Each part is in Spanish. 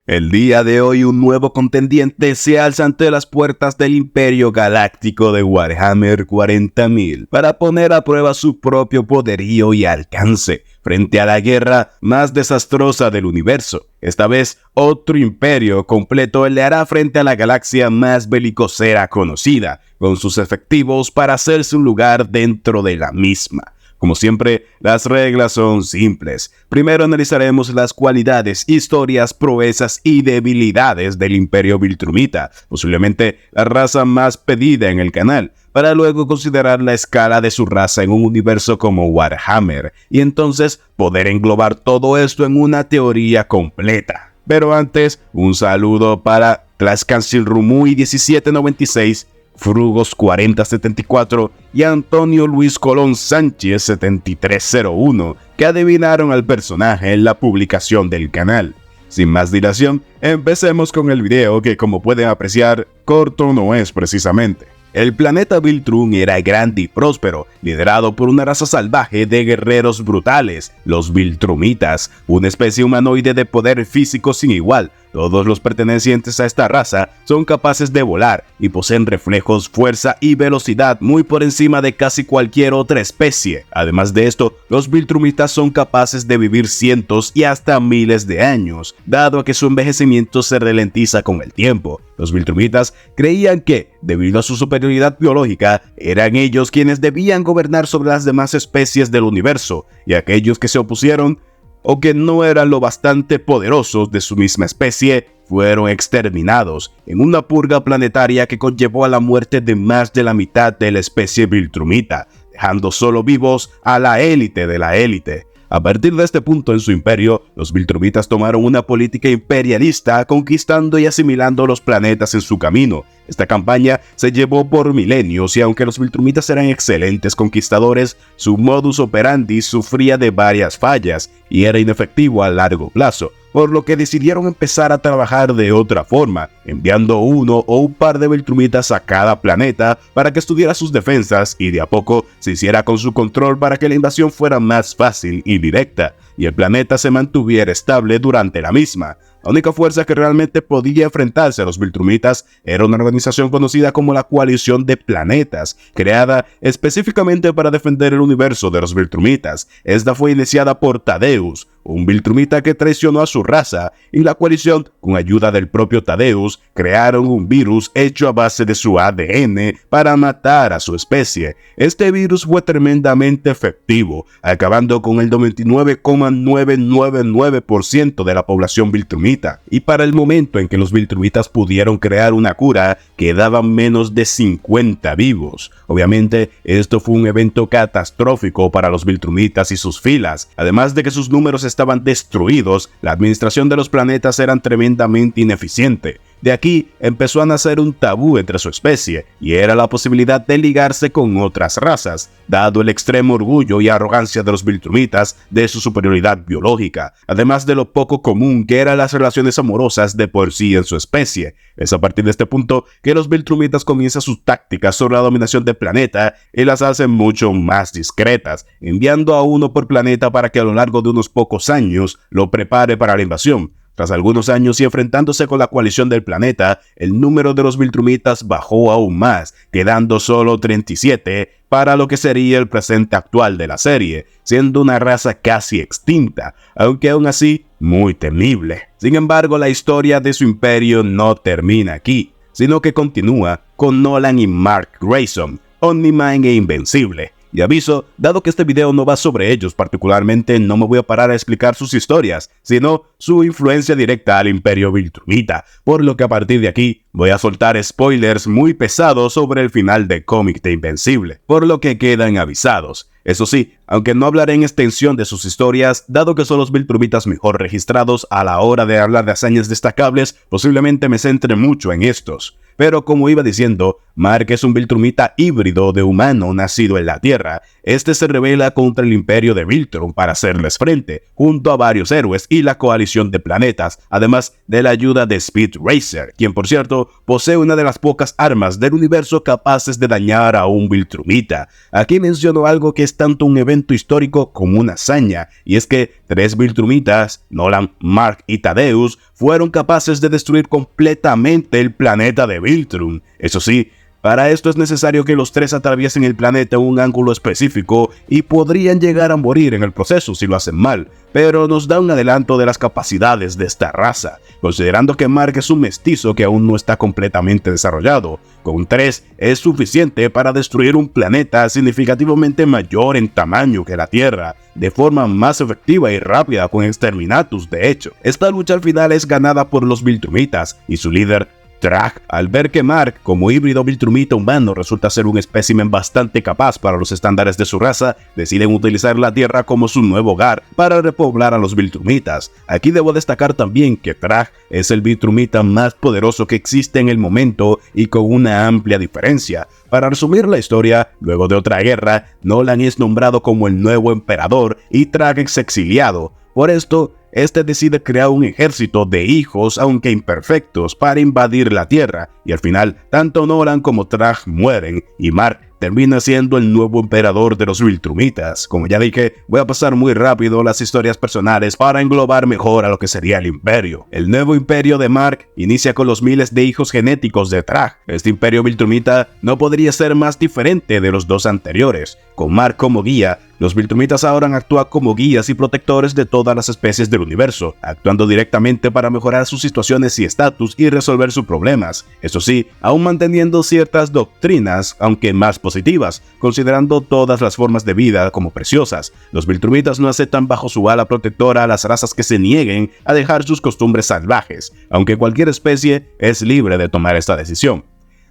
El día de hoy un nuevo contendiente se alza ante las puertas del Imperio Galáctico de Warhammer 40.000 para poner a prueba su propio poderío y alcance frente a la guerra más desastrosa del universo. Esta vez, otro imperio completo le hará frente a la galaxia más belicosera conocida, con sus efectivos para hacerse un lugar dentro de la misma. Como siempre, las reglas son simples. Primero analizaremos las cualidades, historias, proezas y debilidades del Imperio Viltrumita, posiblemente la raza más pedida en el canal, para luego considerar la escala de su raza en un universo como Warhammer, y entonces poder englobar todo esto en una teoría completa. Pero antes, un saludo para Tlaxcancilrumui 1796, Frugos 4074 y Antonio Luis Colón Sánchez 7301, que adivinaron al personaje en la publicación del canal. Sin más dilación, empecemos con el video que, como pueden apreciar, corto no es precisamente. El planeta Viltrum era grande y próspero, liderado por una raza salvaje de guerreros brutales, los Viltrumitas, una especie humanoide de poder físico sin igual. Todos los pertenecientes a esta raza son capaces de volar y poseen reflejos, fuerza y velocidad muy por encima de casi cualquier otra especie. Además de esto, los Viltrumitas son capaces de vivir cientos y hasta miles de años, dado a que su envejecimiento se ralentiza con el tiempo. Los Viltrumitas creían que, debido a su superioridad biológica, eran ellos quienes debían gobernar sobre las demás especies del universo, y aquellos que se opusieron o que no eran lo bastante poderosos de su misma especie, fueron exterminados en una purga planetaria que conllevó a la muerte de más de la mitad de la especie Viltrumita, dejando solo vivos a la élite de la élite. A partir de este punto en su imperio, los Viltrumitas tomaron una política imperialista, conquistando y asimilando los planetas en su camino. Esta campaña se llevó por milenios y aunque los Viltrumitas eran excelentes conquistadores, su modus operandi sufría de varias fallas y era inefectivo a largo plazo, por lo que decidieron empezar a trabajar de otra forma, enviando uno o un par de Viltrumitas a cada planeta para que estudiara sus defensas y de a poco se hiciera con su control para que la invasión fuera más fácil y directa, y el planeta se mantuviera estable durante la misma. La única fuerza que realmente podía enfrentarse a los Viltrumitas era una organización conocida como la Coalición de Planetas, creada específicamente para defender el universo de los Viltrumitas. Esta fue iniciada por Tadeus, un Viltrumita que traicionó a su raza, y la coalición, con ayuda del propio Tadeus, crearon un virus hecho a base de su ADN para matar a su especie. Este virus fue tremendamente efectivo, acabando con el 99,999% de la población Viltrumita. Y para el momento en que los Viltrumitas pudieron crear una cura, quedaban menos de 50 vivos. Obviamente, esto fue un evento catastrófico para los Viltrumitas y sus filas. Además de que sus números estaban destruidos, la administración de los planetas era tremendamente ineficiente. De aquí empezó a nacer un tabú entre su especie, y era la posibilidad de ligarse con otras razas, dado el extremo orgullo y arrogancia de los Viltrumitas de su superioridad biológica, además de lo poco común que eran las relaciones amorosas de por sí en su especie. Es a partir de este punto que los Viltrumitas comienzan sus tácticas sobre la dominación del planeta y las hacen mucho más discretas, enviando a uno por planeta para que a lo largo de unos pocos años lo prepare para la invasión. Tras algunos años y enfrentándose con la coalición del planeta, el número de los Viltrumitas bajó aún más, quedando solo 37 para lo que sería el presente actual de la serie, siendo una raza casi extinta, aunque aún así muy temible. Sin embargo, la historia de su imperio no termina aquí, sino que continúa con Nolan y Mark Grayson, Omni-Man e Invencible. Y aviso, dado que este video no va sobre ellos particularmente, no me voy a parar a explicar sus historias, sino su influencia directa al Imperio Viltrumita, por lo que a partir de aquí voy a soltar spoilers muy pesados sobre el final de cómic de Invencible, por lo que quedan avisados. Eso sí, aunque no hablaré en extensión de sus historias, dado que son los Viltrumitas mejor registrados a la hora de hablar de hazañas destacables, posiblemente me centre mucho en estos. Pero como iba diciendo, Mark es un Viltrumita híbrido de humano nacido en la Tierra. Este se rebela contra el Imperio de Viltrum para hacerles frente, junto a varios héroes y la coalición de planetas, además de la ayuda de Speed Racer, quien por cierto posee una de las pocas armas del universo capaces de dañar a un Viltrumita. Aquí menciono algo que es tanto un evento evento histórico como una hazaña, y es que 3 Viltrumitas, Nolan, Mark y Thaddeus, fueron capaces de destruir completamente el planeta de Viltrum. Eso sí, para esto es necesario que los 3 atraviesen el planeta en un ángulo específico y podrían llegar a morir en el proceso si lo hacen mal, pero nos da un adelanto de las capacidades de esta raza, considerando que Mark es un mestizo que aún no está completamente desarrollado. Con 3 es suficiente para destruir un planeta significativamente mayor en tamaño que la Tierra, de forma más efectiva y rápida con Exterminatus de hecho. Esta lucha al final es ganada por los Viltrumitas y su líder, Trag, al ver que Mark, como híbrido Viltrumita humano, resulta ser un espécimen bastante capaz para los estándares de su raza, deciden utilizar la Tierra como su nuevo hogar para repoblar a los Viltrumitas. Aquí debo destacar también que Trag es el Viltrumita más poderoso que existe en el momento y con una amplia diferencia. Para resumir la historia, luego de otra guerra, Nolan es nombrado como el nuevo emperador y Trag es exiliado. Por esto, este decide crear un ejército de hijos, aunque imperfectos, para invadir la Tierra, y al final, tanto Nolan como Trag mueren, y Mark termina siendo el nuevo emperador de los Viltrumitas. Como ya dije, voy a pasar muy rápido las historias personales para englobar mejor a lo que sería el imperio. El nuevo imperio de Mark inicia con los miles de hijos genéticos de Trag. Este imperio Viltrumita no podría ser más diferente de los 2 anteriores. Con Mark como guía, los Viltrumitas ahora actúan como guías y protectores de todas las especies del universo, actuando directamente para mejorar sus situaciones y estatus y resolver sus problemas. Eso sí, aún manteniendo ciertas doctrinas, aunque más positivas, considerando todas las formas de vida como preciosas. Los Viltrumitas no aceptan bajo su ala protectora a las razas que se nieguen a dejar sus costumbres salvajes, aunque cualquier especie es libre de tomar esta decisión.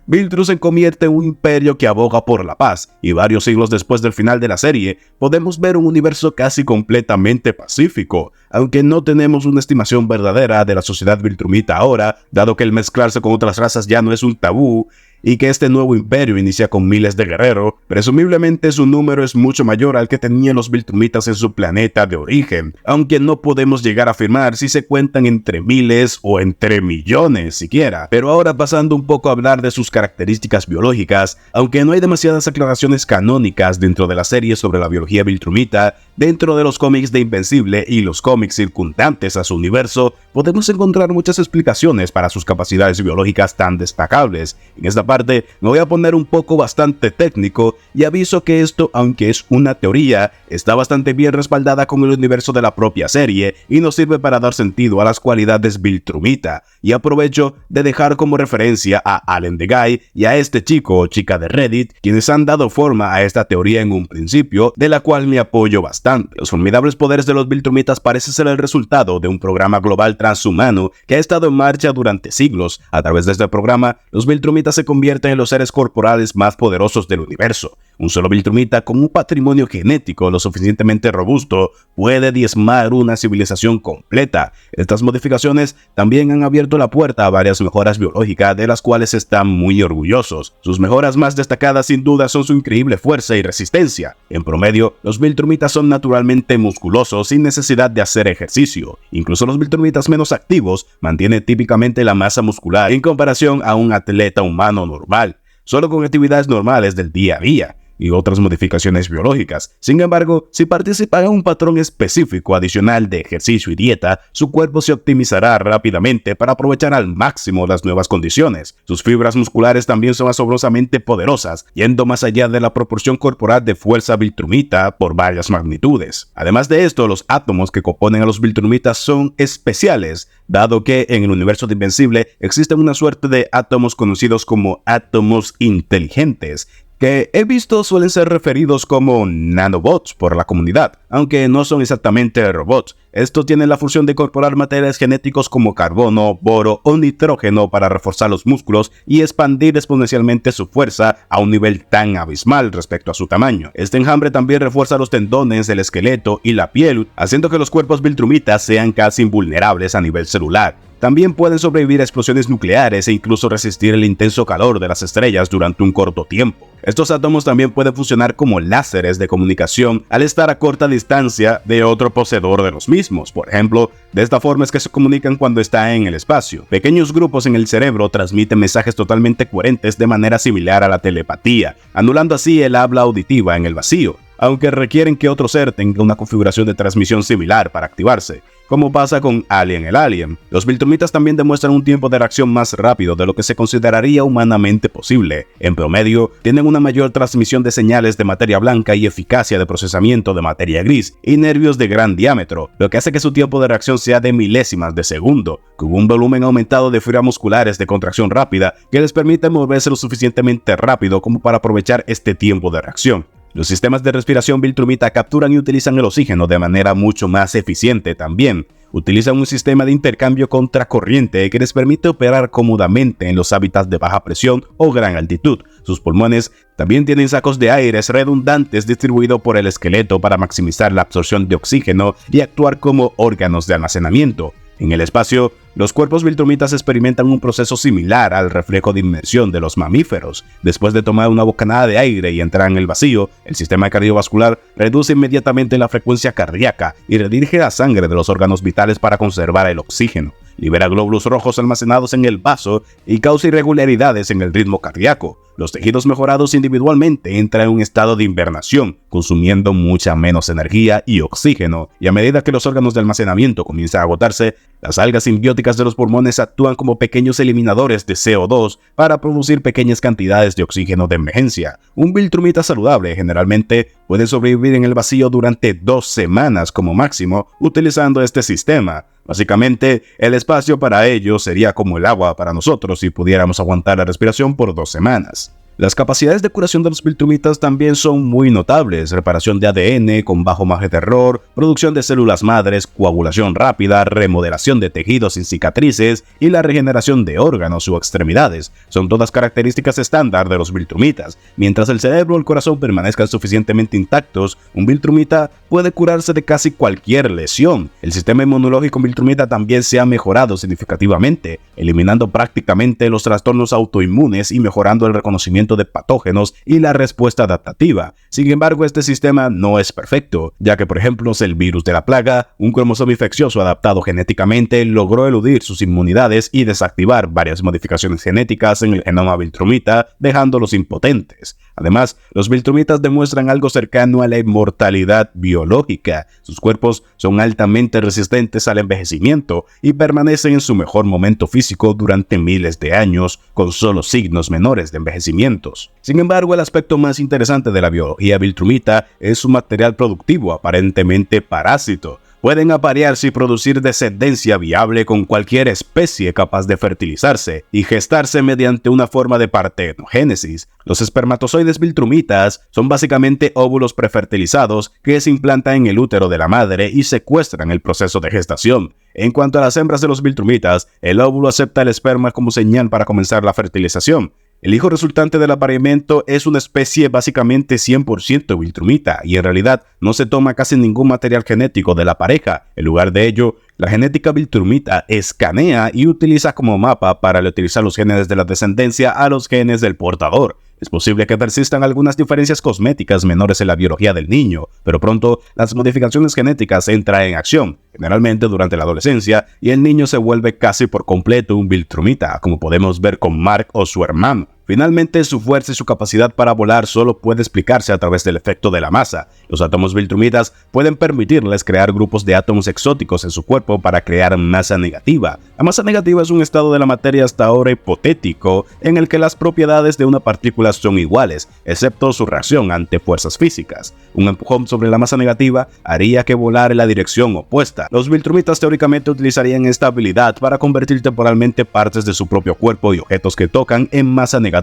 Viltrum se convierte en un imperio que aboga por la paz, y varios siglos después del final de la serie, podemos ver un universo casi completamente pacífico, aunque no tenemos una estimación verdadera de la sociedad Viltrumita ahora, dado que el mezclarse con otras razas ya no es un tabú, y que este nuevo imperio inicia con miles de guerreros, presumiblemente su número es mucho mayor al que tenían los Viltrumitas en su planeta de origen, aunque no podemos llegar a afirmar si se cuentan entre miles o entre millones siquiera. Pero ahora pasando un poco a hablar de sus características biológicas, aunque no hay demasiadas aclaraciones canónicas dentro de la serie sobre la biología Viltrumita, dentro de los cómics de Invencible y los cómics circundantes a su universo, podemos encontrar muchas explicaciones para sus capacidades biológicas tan destacables. En esta parte me voy a poner un poco bastante técnico y aviso que esto, aunque es una teoría, está bastante bien respaldada con el universo de la propia serie y nos sirve para dar sentido a las cualidades Viltrumita. Y aprovecho de dejar como referencia a Allen the Guy y a este chico o chica de Reddit, quienes han dado forma a esta teoría en un principio, de la cual me apoyo bastante. Los formidables poderes de los Viltrumitas parecen ser el resultado de un programa global transhumano que ha estado en marcha durante siglos. A través de este programa, los Viltrumitas se convierten en los seres corporales más poderosos del universo. Un solo Viltrumita con un patrimonio genético lo suficientemente robusto puede diezmar una civilización completa. Estas modificaciones también han abierto la puerta a varias mejoras biológicas de las cuales están muy orgullosos. Sus mejoras más destacadas sin duda son su increíble fuerza y resistencia. En promedio, los Viltrumitas son naturalmente musculosos sin necesidad de hacer ejercicio. Incluso los Viltrumitas menos activos mantienen típicamente la masa muscular en comparación a un atleta humano normal, solo con actividades normales del día a día y otras modificaciones biológicas. Sin embargo, si participa en un patrón específico adicional de ejercicio y dieta, su cuerpo se optimizará rápidamente para aprovechar al máximo las nuevas condiciones. Sus fibras musculares también son asombrosamente poderosas, yendo más allá de la proporción corporal de fuerza Viltrumita por varias magnitudes. Además de esto, los átomos que componen a los Viltrumitas son especiales, dado que en el universo de Invencible existen una suerte de átomos conocidos como átomos inteligentes, que he visto suelen ser referidos como nanobots por la comunidad, aunque no son exactamente robots. Estos tienen la función de incorporar materiales genéticos como carbono, boro o nitrógeno para reforzar los músculos y expandir exponencialmente su fuerza a un nivel tan abismal respecto a su tamaño. Este enjambre también refuerza los tendones, el esqueleto y la piel, haciendo que los cuerpos Viltrumitas sean casi invulnerables a nivel celular. También pueden sobrevivir a explosiones nucleares e incluso resistir el intenso calor de las estrellas durante un corto tiempo. Estos átomos también pueden funcionar como láseres de comunicación al estar a corta distancia de otro poseedor de los mismos. Por ejemplo, de esta forma es que se comunican cuando está en el espacio. Pequeños grupos en el cerebro transmiten mensajes totalmente coherentes de manera similar a la telepatía, anulando así el habla auditiva en el vacío. aunque requieren que otro ser tenga una configuración de transmisión similar para activarse, como pasa con Alien el Alien. Los Viltrumitas también demuestran un tiempo de reacción más rápido de lo que se consideraría humanamente posible. En promedio, tienen una mayor transmisión de señales de materia blanca y eficacia de procesamiento de materia gris y nervios de gran diámetro, lo que hace que su tiempo de reacción sea de milésimas de segundo, con un volumen aumentado de fibras musculares de contracción rápida que les permite moverse lo suficientemente rápido como para aprovechar este tiempo de reacción. Los sistemas de respiración Viltrumita capturan y utilizan el oxígeno de manera mucho más eficiente también. Utilizan un sistema de intercambio contracorriente que les permite operar cómodamente en los hábitats de baja presión o gran altitud. Sus pulmones también tienen sacos de aires redundantes distribuidos por el esqueleto para maximizar la absorción de oxígeno y actuar como órganos de almacenamiento. En el espacio, los cuerpos Viltrumitas experimentan un proceso similar al reflejo de inmersión de los mamíferos. Después de tomar una bocanada de aire y entrar en el vacío, el sistema cardiovascular reduce inmediatamente la frecuencia cardíaca y redirige la sangre de los órganos vitales para conservar el oxígeno. Libera glóbulos rojos almacenados en el vaso y causa irregularidades en el ritmo cardíaco. Los tejidos mejorados individualmente entran en un estado de hibernación, consumiendo mucha menos energía y oxígeno, y a medida que los órganos de almacenamiento comienzan a agotarse, las algas simbióticas de los pulmones actúan como pequeños eliminadores de CO2 para producir pequeñas cantidades de oxígeno de emergencia. Un Viltrumita saludable generalmente puede sobrevivir en el vacío durante 2 semanas como máximo utilizando este sistema. Básicamente, el espacio para ellos sería como el agua para nosotros si pudiéramos aguantar la respiración por 2 semanas. Las capacidades de curación de los Viltrumitas también son muy notables: reparación de ADN con bajo margen de error, producción de células madres, coagulación rápida, remodelación de tejidos sin cicatrices y la regeneración de órganos u extremidades. Son todas características estándar de los Viltrumitas. Mientras el cerebro o el corazón permanezcan suficientemente intactos, un Viltrumita puede curarse de casi cualquier lesión. El sistema inmunológico Viltrumita también se ha mejorado significativamente, eliminando prácticamente los trastornos autoinmunes y mejorando el reconocimiento de patógenos y la respuesta adaptativa. Sin embargo, este sistema no es perfecto, ya que por ejemplo el virus de la plaga, un cromosoma infeccioso adaptado genéticamente, logró eludir sus inmunidades y desactivar varias modificaciones genéticas en el genoma Viltrumita, dejándolos impotentes. Además, los Viltrumitas demuestran algo cercano a la inmortalidad biológica. Sus cuerpos son altamente resistentes al envejecimiento y permanecen en su mejor momento físico durante miles de años, con solo signos menores de envejecimiento. Sin embargo, el aspecto más interesante de la biología Viltrumita es su material productivo, aparentemente parásito. Pueden aparearse y producir descendencia viable con cualquier especie capaz de fertilizarse y gestarse mediante una forma de partenogénesis. Los espermatozoides Viltrumitas son básicamente óvulos prefertilizados que se implantan en el útero de la madre y secuestran el proceso de gestación. En cuanto a las hembras de los Viltrumitas, el óvulo acepta el esperma como señal para comenzar la fertilización. El hijo resultante del apareamiento es una especie básicamente 100% Viltrumita y en realidad no se toma casi ningún material genético de la pareja. En lugar de ello, la genética Viltrumita escanea y utiliza como mapa para reutilizar los genes de la descendencia a los genes del portador. Es posible que persistan algunas diferencias cosméticas menores en la biología del niño, pero pronto las modificaciones genéticas entran en acción, generalmente durante la adolescencia, y el niño se vuelve casi por completo un Viltrumita, como podemos ver con Mark o su hermano. Finalmente, su fuerza y su capacidad para volar solo puede explicarse a través del efecto de la masa. Los átomos Viltrumitas pueden permitirles crear grupos de átomos exóticos en su cuerpo para crear masa negativa. La masa negativa es un estado de la materia hasta ahora hipotético en el que las propiedades de una partícula son iguales, excepto su reacción ante fuerzas físicas. Un empujón sobre la masa negativa haría que volara en la dirección opuesta. Los Viltrumitas teóricamente utilizarían esta habilidad para convertir temporalmente partes de su propio cuerpo y objetos que tocan en masa negativa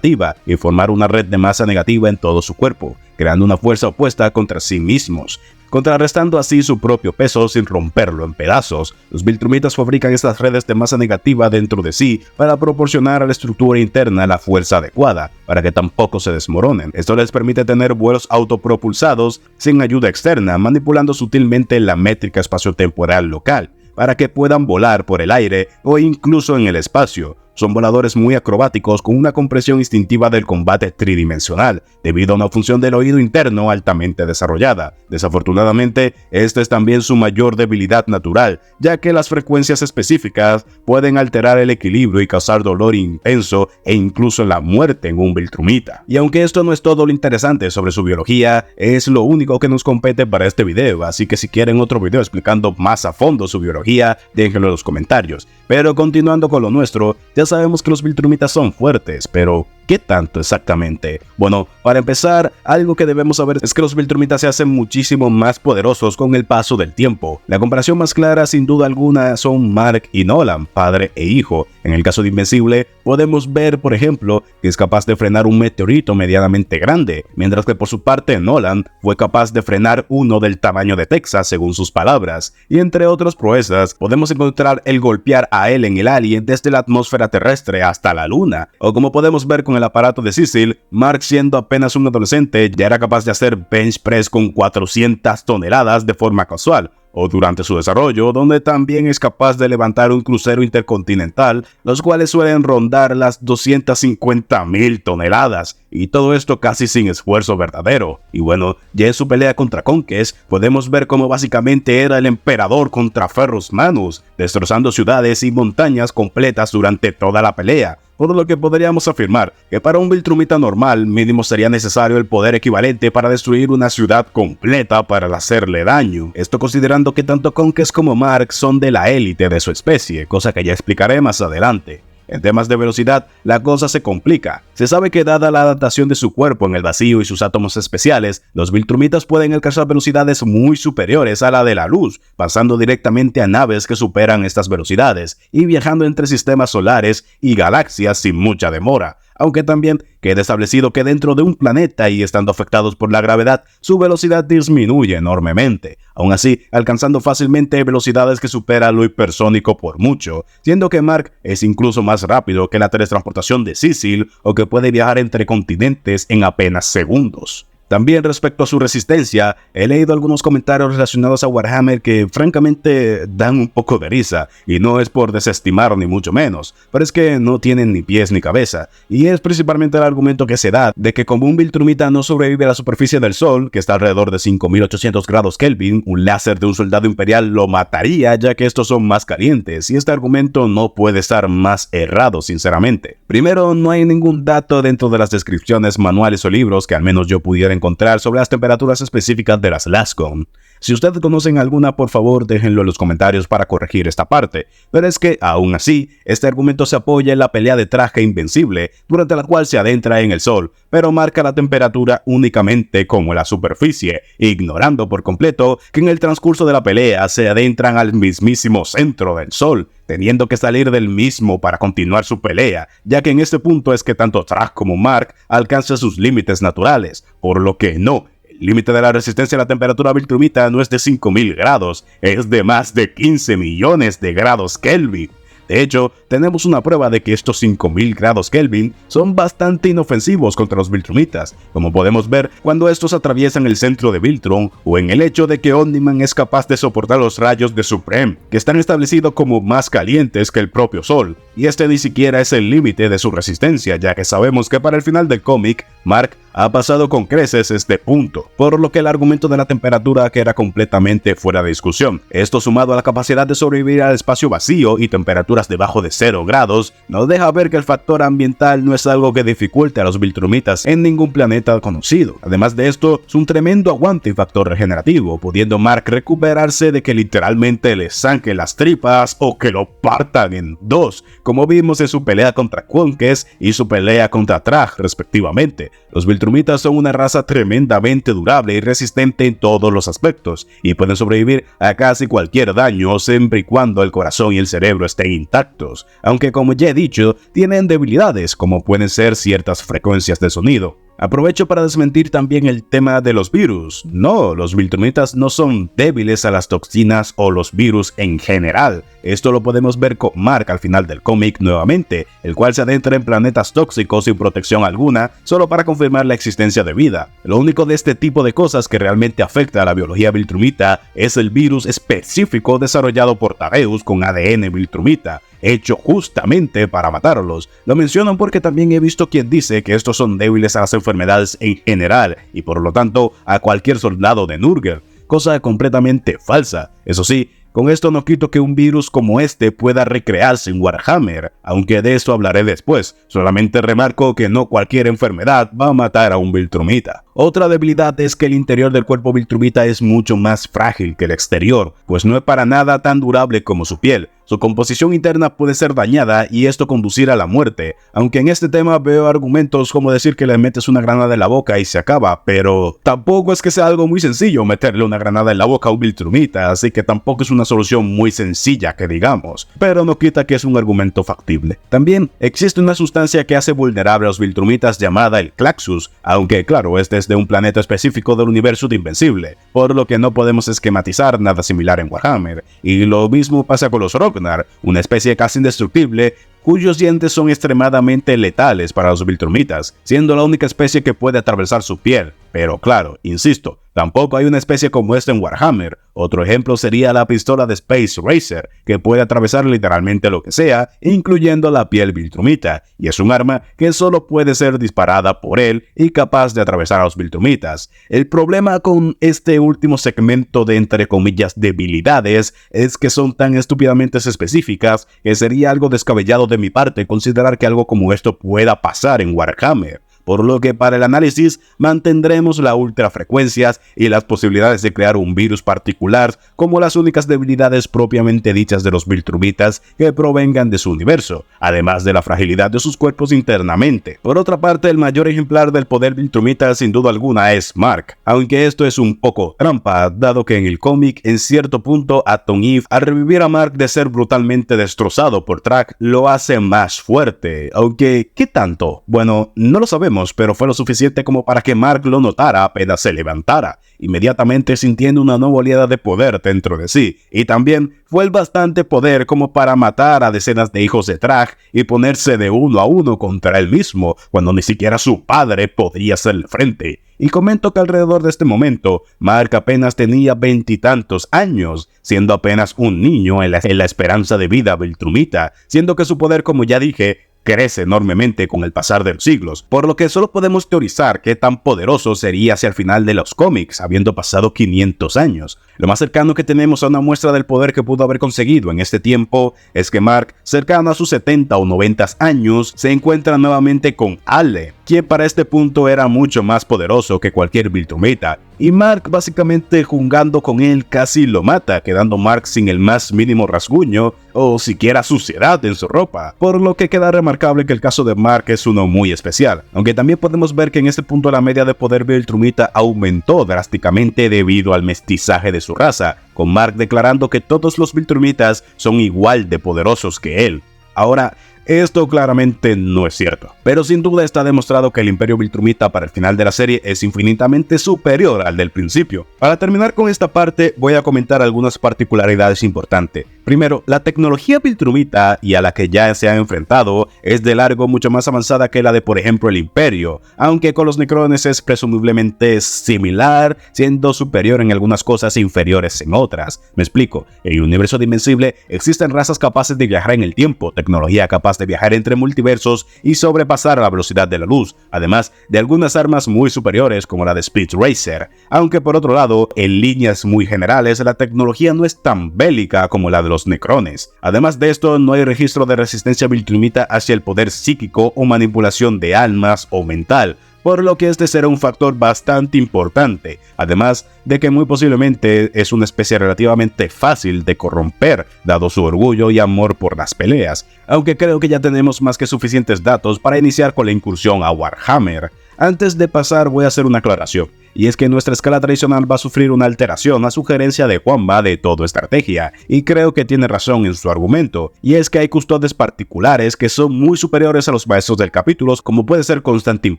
y formar una red de masa negativa en todo su cuerpo, creando una fuerza opuesta contra sí mismos, contrarrestando así su propio peso sin romperlo en pedazos. Los Viltrumitas fabrican estas redes de masa negativa dentro de sí para proporcionar a la estructura interna la fuerza adecuada, para que tampoco se desmoronen. Esto les permite tener vuelos autopropulsados sin ayuda externa, manipulando sutilmente la métrica espaciotemporal local, para que puedan volar por el aire o incluso en el espacio. Son voladores muy acrobáticos con una comprensión instintiva del combate tridimensional, debido a una función del oído interno altamente desarrollada. Desafortunadamente, esta es también su mayor debilidad natural, ya que las frecuencias específicas pueden alterar el equilibrio y causar dolor intenso e incluso la muerte en un Viltrumita. Y aunque esto no es todo lo interesante sobre su biología, es lo único que nos compete para este video, así que si quieren otro video explicando más a fondo su biología, déjenlo en los comentarios. Pero continuando con lo nuestro, ya sabemos que los Viltrumitas son fuertes, pero ¿qué tanto exactamente? Bueno, para empezar, algo que debemos saber es que los Viltrumitas se hacen muchísimo más poderosos con el paso del tiempo. La comparación más clara, sin duda alguna, son Mark y Nolan, padre e hijo. En el caso de Invencible, podemos ver, por ejemplo, que es capaz de frenar un meteorito medianamente grande, mientras que por su parte Nolan fue capaz de frenar uno del tamaño de Texas, según sus palabras. Y entre otras proezas, podemos encontrar el golpear a él en el Alien desde la atmósfera terrestre hasta la Luna, o como podemos ver con el aparato de Cecil, Mark, siendo apenas un adolescente, ya era capaz de hacer bench press con 400 toneladas de forma casual, o durante su desarrollo, donde también es capaz de levantar un crucero intercontinental, los cuales suelen rondar las 250.000 toneladas, y todo esto casi sin esfuerzo verdadero. Y bueno, ya en su pelea contra Conques, podemos ver cómo básicamente era el emperador contra Ferrus Manus, destrozando ciudades y montañas completas durante toda la pelea. Por lo que podríamos afirmar que para un Viltrumita normal mínimo sería necesario el poder equivalente para destruir una ciudad completa para hacerle daño. Esto considerando que tanto Conques como Mark son de la élite de su especie, cosa que ya explicaré más adelante. En temas de velocidad, la cosa se complica. Se sabe que dada la adaptación de su cuerpo en el vacío y sus átomos especiales, los Viltrumitas pueden alcanzar velocidades muy superiores a la de la luz, pasando directamente a naves que superan estas velocidades y viajando entre sistemas solares y galaxias sin mucha demora. Aunque también queda establecido que dentro de un planeta y estando afectados por la gravedad, su velocidad disminuye enormemente, aún así alcanzando fácilmente velocidades que superan lo hipersónico por mucho, siendo que Mark es incluso más rápido que la teletransportación de Cecil o que puede viajar entre continentes en apenas segundos. También respecto a su resistencia, he leído algunos comentarios relacionados a Warhammer que francamente dan un poco de risa, y no es por desestimar ni mucho menos, pero es que no tienen ni pies ni cabeza, y es principalmente el argumento que se da de que como un Viltrumita no sobrevive a la superficie del Sol, que está alrededor de 5800 grados Kelvin, un láser de un soldado imperial lo mataría ya que estos son más calientes, y este argumento no puede estar más errado sinceramente. Primero, no hay ningún dato dentro de las descripciones, manuales o libros que al menos yo pudiera encontrar sobre las temperaturas específicas de las Lascon. Si ustedes conocen alguna, por favor déjenlo en los comentarios para corregir esta parte, pero es que, aún así, este argumento se apoya en la pelea de traje Invencible, durante la cual se adentra en el Sol, pero marca la temperatura únicamente como la superficie, ignorando por completo que en el transcurso de la pelea se adentran al mismísimo centro del Sol, teniendo que salir del mismo para continuar su pelea, ya que en este punto es que tanto Trag como Mark alcanzan sus límites naturales, por lo que no. El límite de la resistencia a la temperatura Viltrumita no es de 5000 grados, es de más de 15 millones de grados Kelvin. De hecho, tenemos una prueba de que estos 5000 grados Kelvin son bastante inofensivos contra los Viltrumitas, como podemos ver cuando estos atraviesan el centro de Viltrum, o en el hecho de que Omniman es capaz de soportar los rayos de Supreme, que están establecidos como más calientes que el propio Sol, y este ni siquiera es el límite de su resistencia, ya que sabemos que para el final del cómic, Mark ha pasado con creces este punto, por lo que el argumento de la temperatura queda completamente fuera de discusión. Esto sumado a la capacidad de sobrevivir al espacio vacío y temperaturas debajo de 0 grados, nos deja ver que el factor ambiental no es algo que dificulte a los Viltrumitas en ningún planeta conocido. Además de esto, es un tremendo aguante y factor regenerativo, pudiendo Mark recuperarse de que literalmente le sangren las tripas o que lo partan en dos, como vimos en su pelea contra Conques y su pelea contra Trag respectivamente. Los Viltrumitas son una raza tremendamente durable y resistente en todos los aspectos, y pueden sobrevivir a casi cualquier daño siempre y cuando el corazón y el cerebro estén intactos, aunque como ya he dicho, tienen debilidades como pueden ser ciertas frecuencias de sonido. Aprovecho para desmentir también el tema de los virus. No, los Viltrumitas no son débiles a las toxinas o los virus en general. Esto lo podemos ver con Mark al final del cómic nuevamente, el cual se adentra en planetas tóxicos sin protección alguna, solo para confirmar la existencia de vida. Lo único de este tipo de cosas que realmente afecta a la biología Viltrumita es el virus específico desarrollado por Thaddeus con ADN Viltrumita, hecho justamente para matarlos. Lo menciono porque también he visto quien dice que estos son débiles a las enfermedades en general y por lo tanto a cualquier soldado de Nurgle, cosa completamente falsa. Eso sí, con esto no quito que un virus como este pueda recrearse en Warhammer, aunque de eso hablaré después. Solamente remarco que no cualquier enfermedad va a matar a un Viltrumita. Otra debilidad es que el interior del cuerpo Viltrumita es mucho más frágil que el exterior, pues no es para nada tan durable como su piel. Su composición interna puede ser dañada y esto conducir a la muerte, aunque en este tema veo argumentos como decir que le metes una granada en la boca y se acaba, pero tampoco es que sea algo muy sencillo meterle una granada en la boca a un Viltrumita, así que tampoco es una solución muy sencilla que digamos, pero no quita que es un argumento factible. También existe una sustancia que hace vulnerable a los Viltrumitas llamada el Claxus, aunque claro, este es de un planeta específico del universo de Invencible, por lo que no podemos esquematizar nada similar en Warhammer, y lo mismo pasa con los Rognar, una especie casi indestructible cuyos dientes son extremadamente letales para los Viltrumitas, siendo la única especie que puede atravesar su piel. Pero claro, insisto, tampoco hay una especie como esta en Warhammer. Otro ejemplo sería la pistola de Space Racer, que puede atravesar literalmente lo que sea, incluyendo la piel Viltrumita, y es un arma que solo puede ser disparada por él y capaz de atravesar a los Viltrumitas. El problema con este último segmento de entre comillas debilidades es que son tan estúpidamente específicas que sería algo descabellado de mi parte considerar que algo como esto pueda pasar en Warhammer. Por lo que para el análisis mantendremos las ultrafrecuencias y las posibilidades de crear un virus particular como las únicas debilidades propiamente dichas de los Viltrumitas que provengan de su universo, además de la fragilidad de sus cuerpos internamente. Por otra parte, el mayor ejemplar del poder Viltrumita sin duda alguna es Mark, aunque esto es un poco trampa, dado que en el cómic en cierto punto Atom Eve al revivir a Mark de ser brutalmente destrozado por Thragg lo hace más fuerte, aunque ¿qué tanto? Bueno, no lo sabemos, pero fue lo suficiente como para que Mark lo notara apenas se levantara, inmediatamente sintiendo una nueva oleada de poder dentro de sí, y también fue el bastante poder como para matar a decenas de hijos de Thragg y ponerse de uno a uno contra él mismo, cuando ni siquiera su padre podría hacerle frente. Y comento que alrededor de este momento, Mark apenas tenía 20 y tantos años, siendo apenas un niño en la esperanza de vida Viltrumita, siendo que su poder, como ya dije, crece enormemente con el pasar de los siglos, por lo que solo podemos teorizar qué tan poderoso sería hacia el final de los cómics, habiendo pasado 500 años. Lo más cercano que tenemos a una muestra del poder que pudo haber conseguido en este tiempo es que Mark, cercano a sus 70 o 90 años, se encuentra nuevamente con Alle, quien para este punto era mucho más poderoso que cualquier Viltrumita, y Mark básicamente jugando con él casi lo mata, quedando Mark sin el más mínimo rasguño o siquiera suciedad en su ropa, por lo que queda remarcable que el caso de Mark es uno muy especial, aunque también podemos ver que en este punto la media de poder Viltrumita aumentó drásticamente debido al mestizaje de su raza, con Mark declarando que todos los Viltrumitas son igual de poderosos que él. Ahora, esto claramente no es cierto, pero sin duda está demostrado que el Imperio Viltrumita para el final de la serie es infinitamente superior al del principio. Para terminar con esta parte, voy a comentar algunas particularidades importantes. Primero, la tecnología Viltrumita y a la que ya se ha enfrentado es de largo mucho más avanzada que la de por ejemplo el Imperio, aunque con los Necrones es presumiblemente similar, siendo superior en algunas cosas e inferiores en otras. Me explico, en el universo de Invencible existen razas capaces de viajar en el tiempo, tecnología capaz de viajar entre multiversos y sobrepasar la velocidad de la luz, además de algunas armas muy superiores como la de Speed Racer, aunque por otro lado, en líneas muy generales la tecnología no es tan bélica como la de los Necrones. Además de esto, no hay registro de resistencia Viltrumita hacia el poder psíquico o manipulación de almas o mental, por lo que este será un factor bastante importante, además de que muy posiblemente es una especie relativamente fácil de corromper, dado su orgullo y amor por las peleas, aunque creo que ya tenemos más que suficientes datos para iniciar con la incursión a Warhammer. Antes de pasar voy a hacer una aclaración, y es que nuestra escala tradicional va a sufrir una alteración a sugerencia de Juanma de Todo Estrategia, y creo que tiene razón en su argumento, y es que hay custodes particulares que son muy superiores a los maestros del capítulo, como puede ser Constantin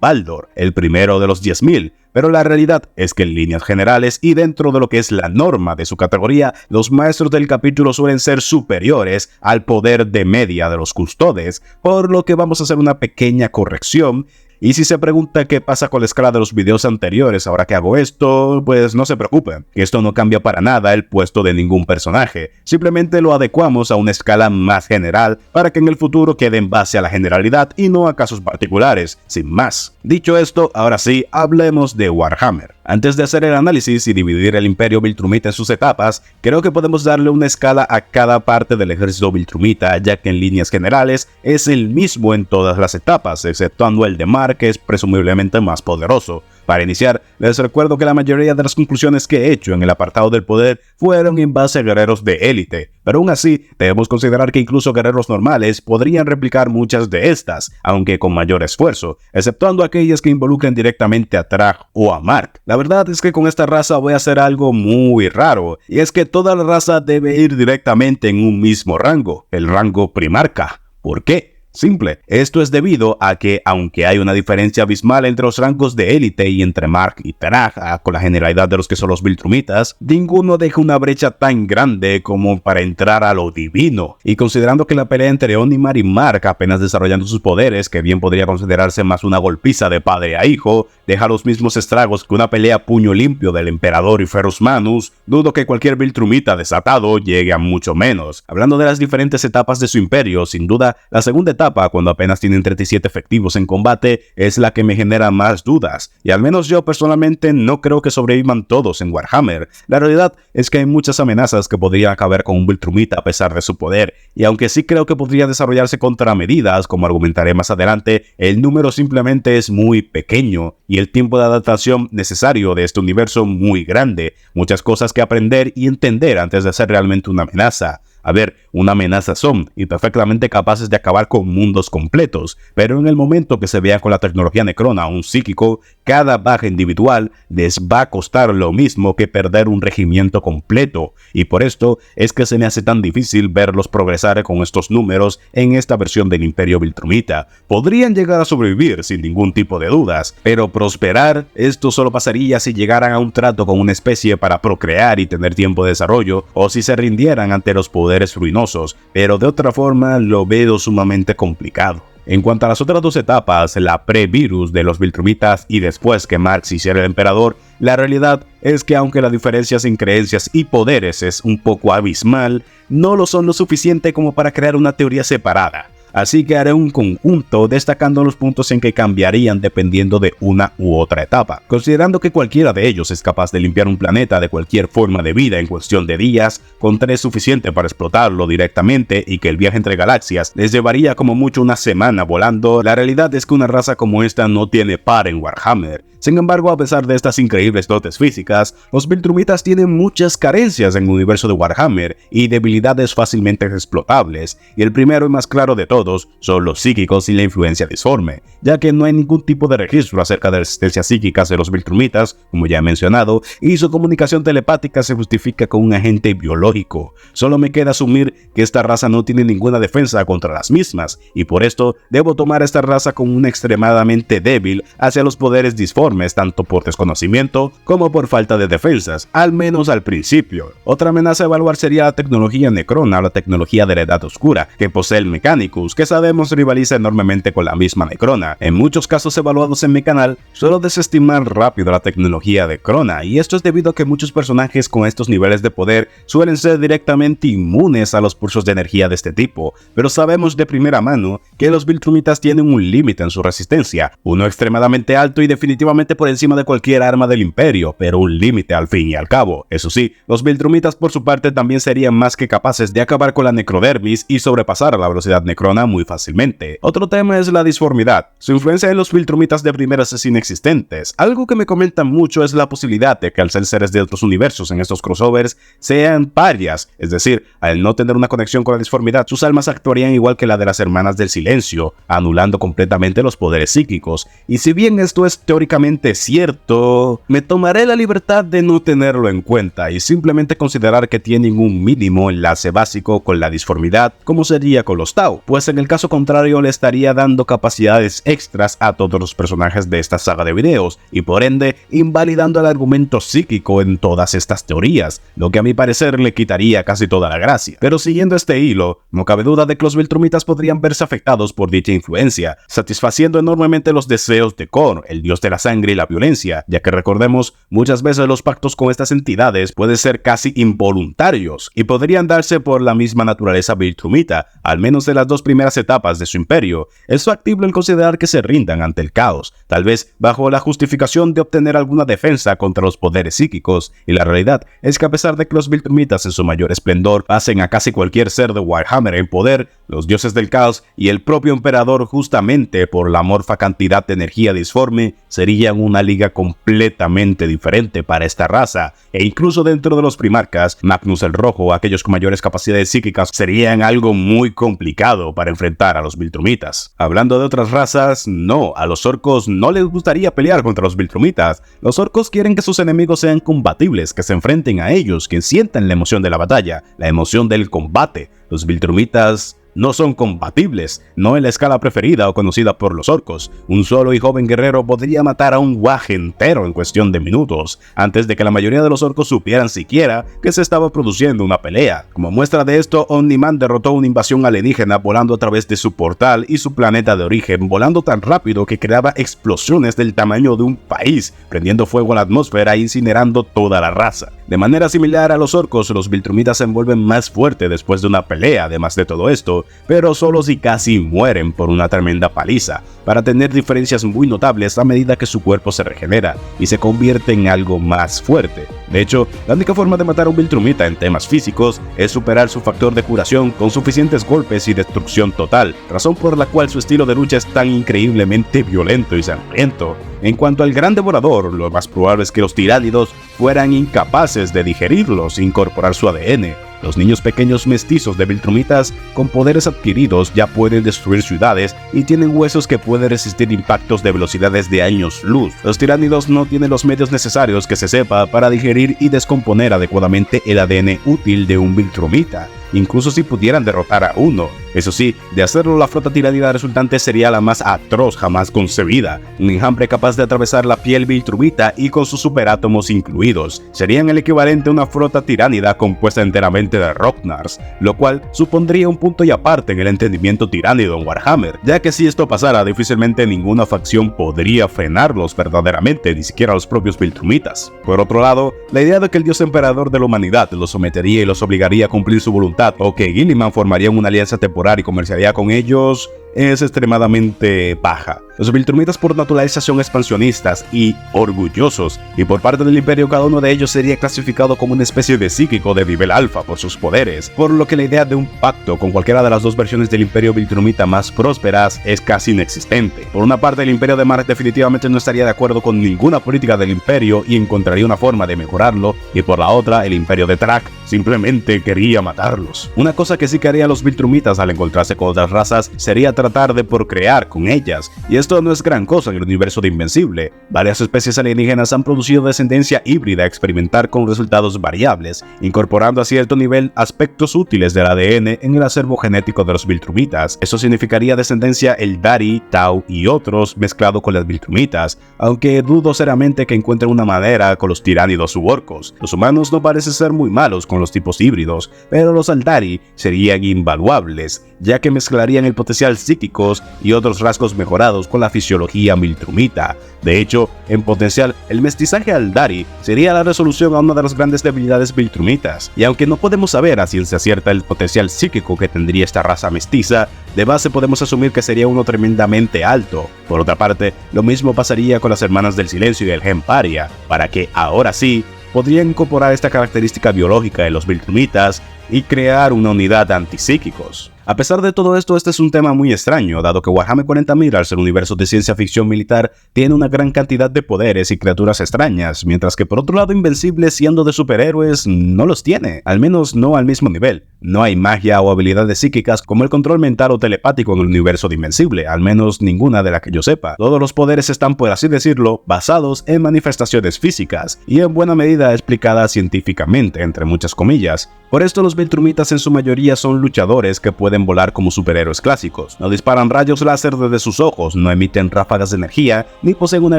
Baldor, el primero de los 10.000, pero la realidad es que en líneas generales y dentro de lo que es la norma de su categoría, los maestros del capítulo suelen ser superiores al poder de media de los custodes, por lo que vamos a hacer una pequeña corrección. Y si se pregunta qué pasa con la escala de los videos anteriores ahora que hago esto, pues no se preocupen, que esto no cambia para nada el puesto de ningún personaje, simplemente lo adecuamos a una escala más general para que en el futuro quede en base a la generalidad y no a casos particulares, sin más. Dicho esto, ahora sí, hablemos de Warhammer. Antes de hacer el análisis y dividir el Imperio Viltrumita en sus etapas, creo que podemos darle una escala a cada parte del ejército Viltrumita, ya que en líneas generales es el mismo en todas las etapas, exceptuando el de Mar, que es presumiblemente más poderoso. Para iniciar, les recuerdo que la mayoría de las conclusiones que he hecho en el apartado del poder fueron en base a guerreros de élite, pero aún así debemos considerar que incluso guerreros normales podrían replicar muchas de estas, aunque con mayor esfuerzo, exceptuando aquellas que involucren directamente a Trag o a Mark. La verdad es que con esta raza voy a hacer algo muy raro, y es que toda la raza debe ir directamente en un mismo rango, el rango Primarca. ¿Por qué? Simple, esto es debido a que, aunque hay una diferencia abismal entre los rangos de élite y entre Mark y Trag, con la generalidad de los que son los Viltrumitas, ninguno deja una brecha tan grande como para entrar a lo divino. Y considerando que la pelea entre Onimar y Mark, apenas desarrollando sus poderes, que bien podría considerarse más una golpiza de padre a hijo, deja los mismos estragos que una pelea puño limpio del Emperador y Ferrus Manus, dudo que cualquier Viltrumita desatado llegue a mucho menos. Hablando de las diferentes etapas de su imperio, sin duda, la segunda etapa, cuando apenas tienen 37 efectivos en combate, es la que me genera más dudas, y al menos yo personalmente no creo que sobrevivan todos en Warhammer. La realidad es que hay muchas amenazas que podrían acabar con un Viltrumita a pesar de su poder, y aunque sí creo que podría desarrollarse contramedidas, como argumentaré más adelante, el número simplemente es muy pequeño, y el tiempo de adaptación necesario de este universo muy grande, muchas cosas que aprender y entender antes de ser realmente una amenaza. A ver, una amenaza son, y perfectamente capaces de acabar con mundos completos, pero en el momento que se vea con la tecnología Necrona un psíquico, cada baja individual les va a costar lo mismo que perder un regimiento completo, y por esto es que se me hace tan difícil verlos progresar con estos números en esta versión del Imperio Viltrumita. Podrían llegar a sobrevivir sin ningún tipo de dudas, pero prosperar, esto solo pasaría si llegaran a un trato con una especie para procrear y tener tiempo de desarrollo, o si se rindieran ante los poderes ruinosos, pero de otra forma lo veo sumamente complicado. En cuanto a las otras dos etapas, la pre-virus de los Viltrumitas y después que Mark se hiciera el emperador, la realidad es que aunque las diferencias en creencias y poderes es un poco abismal, no lo son lo suficiente como para crear una teoría separada. Así que haré un conjunto destacando los puntos en que cambiarían dependiendo de una u otra etapa. Considerando que cualquiera de ellos es capaz de limpiar un planeta de cualquier forma de vida en cuestión de días, con 3 suficiente para explotarlo directamente y que el viaje entre galaxias les llevaría como mucho una semana volando, la realidad es que una raza como esta no tiene par en Warhammer. Sin embargo, a pesar de estas increíbles dotes físicas, los Viltrumitas tienen muchas carencias en el universo de Warhammer y debilidades fácilmente explotables, y el primero y más claro de todos son los psíquicos y la influencia disforme, ya que no hay ningún tipo de registro acerca de las resistencias psíquicas de los Viltrumitas, como ya he mencionado, y su comunicación telepática se justifica con un agente biológico. Solo me queda asumir que esta raza no tiene ninguna defensa contra las mismas, y por esto debo tomar a esta raza como una extremadamente débil hacia los poderes disformes, tanto por desconocimiento como por falta de defensas, al menos al principio. Otra amenaza a evaluar sería la tecnología Necrona o la tecnología de la Edad Oscura, que posee el Mechanicus, que sabemos rivaliza enormemente con la misma Necrona. En muchos casos evaluados en mi canal, suelo desestimar rápido la tecnología de Crona, y esto es debido a que muchos personajes con estos niveles de poder suelen ser directamente inmunes a los pulsos de energía de este tipo, pero sabemos de primera mano que los Viltrumitas tienen un límite en su resistencia, uno extremadamente alto y definitivamente por encima de cualquier arma del imperio, pero un límite al fin y al cabo. Eso sí, los Viltrumitas por su parte también serían más que capaces de acabar con la necrodermis y sobrepasar a la velocidad necrona muy fácilmente. Otro tema es la disformidad. Su influencia en los Viltrumitas de primeras es inexistentes. Algo que me comentan mucho es la posibilidad de que al ser seres de otros universos en estos crossovers sean parias, es decir, al no tener una conexión con la disformidad, sus almas actuarían igual que la de las Hermanas del Silencio, anulando completamente los poderes psíquicos. Y si bien esto es teóricamente realmente cierto, me tomaré la libertad de no tenerlo en cuenta y simplemente considerar que tienen un mínimo enlace básico con la disformidad, como sería con los Tau, pues en el caso contrario le estaría dando capacidades extras a todos los personajes de esta saga de videos y por ende invalidando el argumento psíquico en todas estas teorías, lo que a mi parecer le quitaría casi toda la gracia. Pero siguiendo este hilo, no cabe duda de que los Viltrumitas podrían verse afectados por dicha influencia, satisfaciendo enormemente los deseos de Khorne, el dios de la sangre y la violencia, ya que recordemos, muchas veces los pactos con estas entidades pueden ser casi involuntarios y podrían darse por la misma naturaleza Viltrumita, al menos en las dos primeras etapas de su imperio. Es factible el considerar que se rindan ante el caos, tal vez bajo la justificación de obtener alguna defensa contra los poderes psíquicos, y la realidad es que a pesar de que los Viltrumitas en su mayor esplendor pasen a casi cualquier ser de Warhammer en poder, los dioses del caos y el propio emperador, justamente por la amorfa cantidad de energía disforme, serían una liga completamente diferente para esta raza, e incluso dentro de los primarcas, Magnus el Rojo, aquellos con mayores capacidades psíquicas, serían algo muy complicado para enfrentar a los Viltrumitas. Hablando de otras razas, no, a los orcos no les gustaría pelear contra los Viltrumitas. Los orcos quieren que sus enemigos sean combatibles, que se enfrenten a ellos, que sientan la emoción de la batalla, la emoción del combate. Los Viltrumitas no son compatibles, no en la escala preferida o conocida por los orcos. Un solo y joven guerrero podría matar a un guaje entero en cuestión de minutos, antes de que la mayoría de los orcos supieran siquiera que se estaba produciendo una pelea. Como muestra de esto, Omniman derrotó una invasión alienígena volando a través de su portal y su planeta de origen, volando tan rápido que creaba explosiones del tamaño de un país, prendiendo fuego a la atmósfera e incinerando toda la raza. De manera similar a los orcos, los Viltrumitas se envuelven más fuerte después de una pelea, además de todo esto, pero solo si casi mueren por una tremenda paliza, para tener diferencias muy notables a medida que su cuerpo se regenera y se convierte en algo más fuerte. De hecho, la única forma de matar a un Viltrumita en temas físicos es superar su factor de curación con suficientes golpes y destrucción total, razón por la cual su estilo de lucha es tan increíblemente violento y sangriento. En cuanto al gran devorador, lo más probable es que los tiránidos fueran incapaces de digerirlos e incorporar su ADN. Los niños pequeños mestizos de Viltrumitas con poderes adquiridos ya pueden destruir ciudades y tienen huesos que pueden resistir impactos de velocidades de años luz. Los tiránidos no tienen los medios necesarios que se sepa para digerir y descomponer adecuadamente el ADN útil de un Viltrumita, incluso si pudieran derrotar a uno. Eso sí, de hacerlo, la flota tiránida resultante sería la más atroz jamás concebida, un enjambre capaz de atravesar la piel Viltrumita y con sus superátomos incluidos. Serían el equivalente a una flota tiránida compuesta enteramente de Rocknars, lo cual supondría un punto y aparte en el entendimiento tiránido en Warhammer, ya que si esto pasara, difícilmente ninguna facción podría frenarlos verdaderamente, ni siquiera los propios Viltrumitas. Por otro lado, la idea de que el dios emperador de la humanidad los sometería y los obligaría a cumplir su voluntad, o que Guilliman formaría una alianza temporal y comerciaría con ellos, es extremadamente baja. Los Viltrumitas por naturaleza son expansionistas y orgullosos, y por parte del imperio cada uno de ellos sería clasificado como una especie de psíquico de nivel alfa por sus poderes, por lo que la idea de un pacto con cualquiera de las dos versiones del imperio Viltrumita más prósperas es casi inexistente. Por una parte, el imperio de Mark definitivamente no estaría de acuerdo con ninguna política del imperio y encontraría una forma de mejorarlo, y por la otra, el imperio de Trak simplemente quería matarlos. Una cosa que sí que harían los Viltrumitas al encontrarse con otras razas sería tratar de procrear con ellas, y esto no es gran cosa en el universo de Invencible. Varias especies alienígenas han producido descendencia híbrida a experimentar con resultados variables, incorporando a cierto nivel aspectos útiles del ADN en el acervo genético de los Viltrumitas. Eso significaría descendencia Eldari, Tau y otros mezclado con las Viltrumitas, aunque dudo seriamente que encuentren una manera con los tiránidos u orcos. Los humanos no parecen ser muy malos con los tipos híbridos, pero los Eldari serían invaluables, ya que mezclarían el potencial psíquicos y otros rasgos mejorados con la fisiología Viltrumita. De hecho, en potencial, el mestizaje Eldari sería la resolución a una de las grandes debilidades Viltrumitas, y aunque no podemos saber a ciencia cierta el potencial psíquico que tendría esta raza mestiza, de base podemos asumir que sería uno tremendamente alto. Por otra parte, lo mismo pasaría con las Hermanas del Silencio y el Gemparia, para que, ahora sí, podrían incorporar esta característica biológica de los Viltrumitas y crear una unidad antipsíquicos. A pesar de todo esto, este es un tema muy extraño, dado que Warhammer 40.000, al ser un universo de ciencia ficción militar, tiene una gran cantidad de poderes y criaturas extrañas, mientras que por otro lado Invencible, siendo de superhéroes, no los tiene, al menos no al mismo nivel. No hay magia o habilidades psíquicas como el control mental o telepático en el universo de Invencible, al menos ninguna de la que yo sepa. Todos los poderes están, por así decirlo, basados en manifestaciones físicas y en buena medida explicadas científicamente, entre muchas comillas. Por esto los Viltrumitas en su mayoría son luchadores que pueden volar como superhéroes clásicos. No disparan rayos láser desde sus ojos, no emiten ráfagas de energía, ni poseen una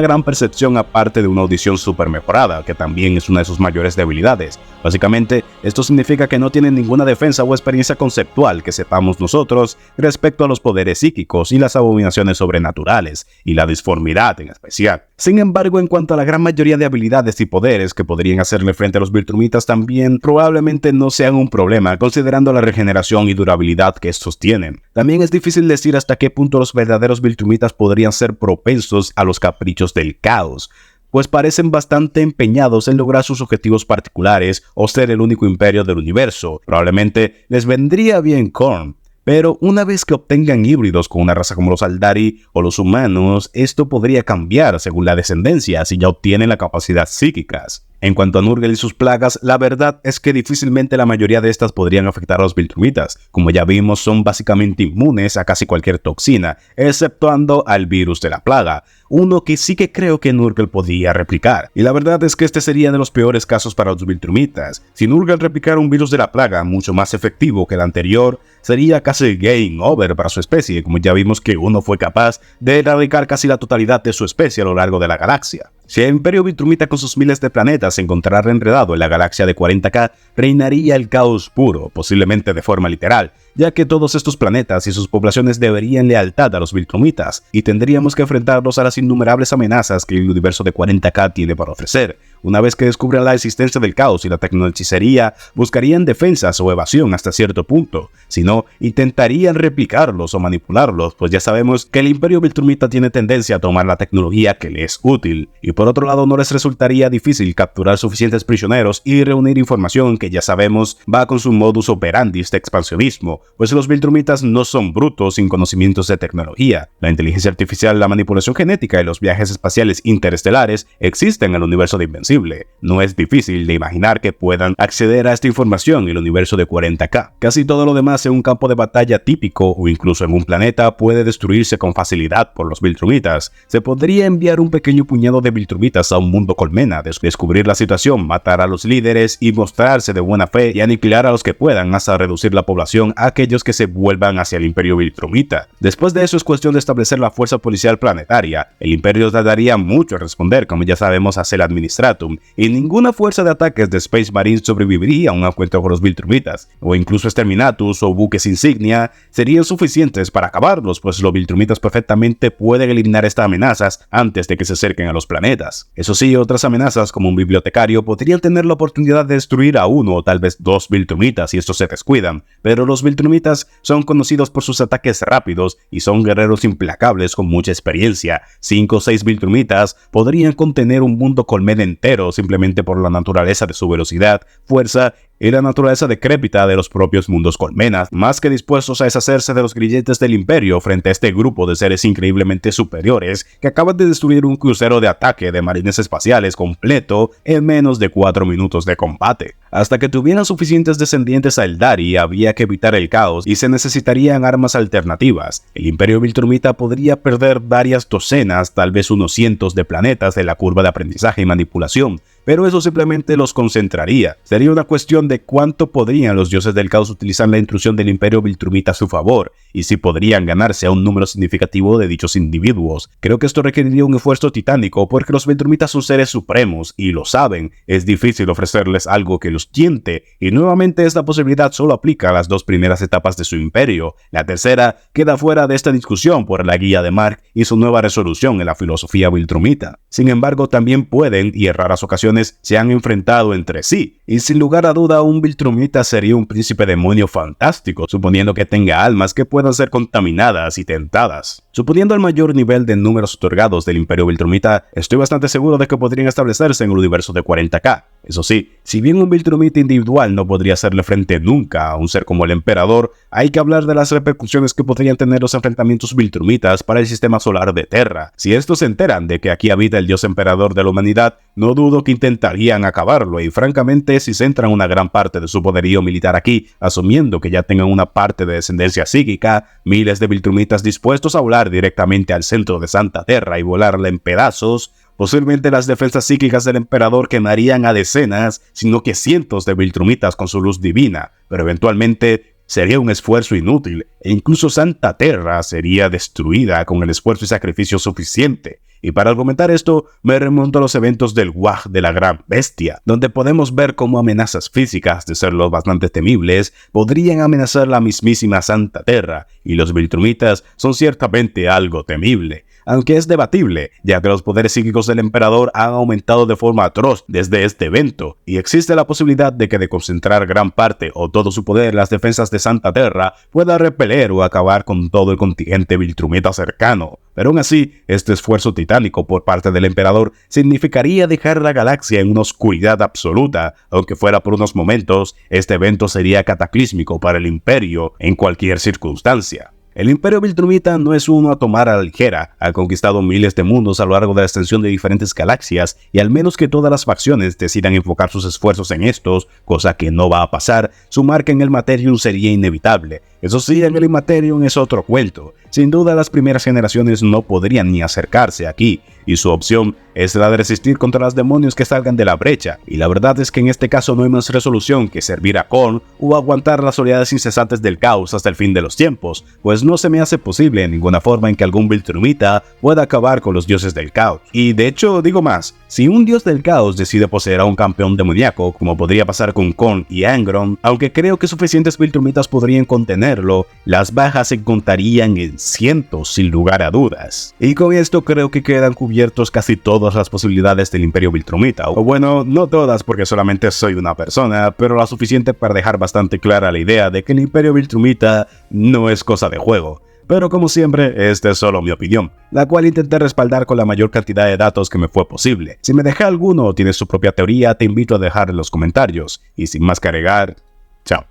gran percepción aparte de una audición super mejorada, que también es una de sus mayores debilidades. Básicamente, esto significa que no tienen ninguna defensa o experiencia conceptual que sepamos nosotros respecto a los poderes psíquicos y las abominaciones sobrenaturales, y la disformidad en especial. Sin embargo, en cuanto a la gran mayoría de habilidades y poderes que podrían hacerle frente a los Viltrumitas, también probablemente no sean un problema, considerando la regeneración y durabilidad que estos tienen. También es difícil decir hasta qué punto los verdaderos Viltrumitas podrían ser propensos a los caprichos del caos, pues parecen bastante empeñados en lograr sus objetivos particulares o ser el único imperio del universo. Probablemente les vendría bien Khorne, pero una vez que obtengan híbridos con una raza como los Aeldari o los humanos, esto podría cambiar según la descendencia si ya obtienen la capacidad psíquicas. En cuanto a Nurgle y sus plagas, la verdad es que difícilmente la mayoría de estas podrían afectar a los Viltrumitas. Como ya vimos, son básicamente inmunes a casi cualquier toxina, exceptuando al virus de la plaga, uno que sí que creo que Nurgle podía replicar. Y la verdad es que este sería de los peores casos para los Viltrumitas. Si Nurgle replicara un virus de la plaga mucho más efectivo que el anterior, sería casi game over para su especie, como ya vimos que uno fue capaz de erradicar casi la totalidad de su especie a lo largo de la galaxia. Si el Imperio Viltrumita con sus miles de planetas se encontrara enredado en la galaxia de 40K, reinaría el caos puro, posiblemente de forma literal, ya que todos estos planetas y sus poblaciones deberían lealtad a los Viltrumitas, y tendríamos que enfrentarlos a las innumerables amenazas que el universo de 40K tiene para ofrecer. Una vez que descubran la existencia del caos y la tecnohechicería, buscarían defensas o evasión hasta cierto punto. Si no, intentarían replicarlos o manipularlos, pues ya sabemos que el Imperio Viltrumita tiene tendencia a tomar la tecnología que les es útil. Y por otro lado, no les resultaría difícil capturar suficientes prisioneros y reunir información que ya sabemos va con su modus operandi de expansionismo, pues los Viltrumitas no son brutos sin conocimientos de tecnología. La inteligencia artificial, la manipulación genética y los viajes espaciales interestelares existen en el universo de Invencible. No es difícil de imaginar que puedan acceder a esta información en el universo de 40K. Casi todo lo demás en un campo de batalla típico o incluso en un planeta puede destruirse con facilidad por los Viltrumitas. Se podría enviar un pequeño puñado de Viltrumitas a un mundo colmena, descubrir la situación, matar a los líderes y mostrarse de buena fe y aniquilar a los que puedan hasta reducir la población a aquellos que se vuelvan hacia el Imperio Viltrumita. Después de eso es cuestión de establecer la fuerza policial planetaria. El Imperio tardaría mucho en responder, como ya sabemos hace el Administratum, y ninguna fuerza de ataques de Space Marines sobreviviría a un encuentro con los Viltrumitas, o incluso Exterminatus o buques insignia serían suficientes para acabarlos, pues los Viltrumitas perfectamente pueden eliminar estas amenazas antes de que se acerquen a los planetas. Eso sí, otras amenazas como un bibliotecario podrían tener la oportunidad de destruir a uno o tal vez dos Viltrumitas si estos se descuidan, pero los Viltrumitas son conocidos por sus ataques rápidos y son guerreros implacables con mucha experiencia. 5 o 6 Viltrumitas podrían contener un mundo colmena entero simplemente por la naturaleza de su velocidad, fuerza y la naturaleza decrépita de los propios mundos colmenas, más que dispuestos a deshacerse de los grilletes del Imperio frente a este grupo de seres increíblemente superiores que acaban de destruir un crucero de ataque de marines espaciales completo en menos de 4 minutos de combate. Hasta que tuvieran suficientes descendientes a Aeldari, había que evitar el caos y se necesitarían armas alternativas. El Imperio Viltrumita podría perder varias docenas, tal vez unos cientos de planetas de la curva de aprendizaje y manipulación, pero eso simplemente los concentraría. Sería una cuestión de cuánto podrían los dioses del caos utilizar la intrusión del Imperio Viltrumita a su favor, y si podrían ganarse a un número significativo de dichos individuos. Creo que esto requeriría un esfuerzo titánico porque los Viltrumitas son seres supremos y lo saben. Es difícil ofrecerles algo que los tiente, y nuevamente esta posibilidad solo aplica a las 2 primeras etapas de su imperio. La tercera queda fuera de esta discusión por la guía de Mark y su nueva resolución en la filosofía Viltrumita. Sin embargo, también pueden, y en raras ocasiones civilizaciones se han enfrentado entre sí, y sin lugar a duda un Viltrumita sería un príncipe demonio fantástico, suponiendo que tenga almas que puedan ser contaminadas y tentadas. Suponiendo el mayor nivel de números otorgados del Imperio Viltrumita, estoy bastante seguro de que podrían establecerse en el universo de 40K. Eso sí, si bien un Viltrumita individual no podría hacerle frente nunca a un ser como el Emperador, hay que hablar de las repercusiones que podrían tener los enfrentamientos Viltrumitas para el sistema solar de Terra. Si estos se enteran de que aquí habita el dios emperador de la humanidad, no dudo que intentarían acabarlo, y francamente si centran una gran parte de su poderío militar aquí, asumiendo que ya tengan una parte de descendencia psíquica, miles de Viltrumitas dispuestos a volar directamente al centro de Santa Terra y volarla en pedazos, posiblemente las defensas psíquicas del emperador quemarían a decenas, sino que cientos de Viltrumitas con su luz divina, pero eventualmente sería un esfuerzo inútil, e incluso Santa Terra sería destruida con el esfuerzo y sacrificio suficiente. Y para argumentar esto, me remonto a los eventos del Waj de la Gran Bestia, donde podemos ver cómo amenazas físicas, de serlo bastante temibles, podrían amenazar la mismísima Santa Terra, y los Viltrumitas son ciertamente algo temible. Aunque es debatible, ya que los poderes psíquicos del emperador han aumentado de forma atroz desde este evento, y existe la posibilidad de que de concentrar gran parte o todo su poder en las defensas de Santa Terra pueda repeler o acabar con todo el contingente Viltrumita cercano. Pero aún así, este esfuerzo titánico por parte del emperador significaría dejar la galaxia en una oscuridad absoluta. Aunque fuera por unos momentos, este evento sería cataclísmico para el imperio en cualquier circunstancia. El Imperio Viltrumita no es uno a tomar a la ligera, ha conquistado miles de mundos a lo largo de la extensión de diferentes galaxias, y al menos que todas las facciones decidan enfocar sus esfuerzos en estos, cosa que no va a pasar, su marca en el Materium sería inevitable. Eso sí, en el Immaterium es otro cuento. Sin duda las primeras generaciones no podrían ni acercarse aquí, y su opción es la de resistir contra los demonios que salgan de la brecha, y la verdad es que en este caso no hay más resolución que servir a Khorne o aguantar las oleadas incesantes del caos hasta el fin de los tiempos, pues no se me hace posible en ninguna forma en que algún Viltrumita pueda acabar con los dioses del caos. Y de hecho, digo más, si un dios del caos decide poseer a un campeón demoníaco, como podría pasar con Khorne y Angron, aunque creo que suficientes Viltrumitas podrían contenerlo, las bajas se contarían en cientos sin lugar a dudas. Y con esto creo que quedan cubiertos casi todas las posibilidades del Imperio Viltrumita, o bueno, no todas porque solamente soy una persona, pero la suficiente para dejar bastante clara la idea de que el Imperio Viltrumita no es cosa de juego. Pero como siempre, esta es solo mi opinión, la cual intenté respaldar con la mayor cantidad de datos que me fue posible. Si me dejé alguno o tienes su propia teoría, te invito a dejar en los comentarios. Y sin más que agregar, chao.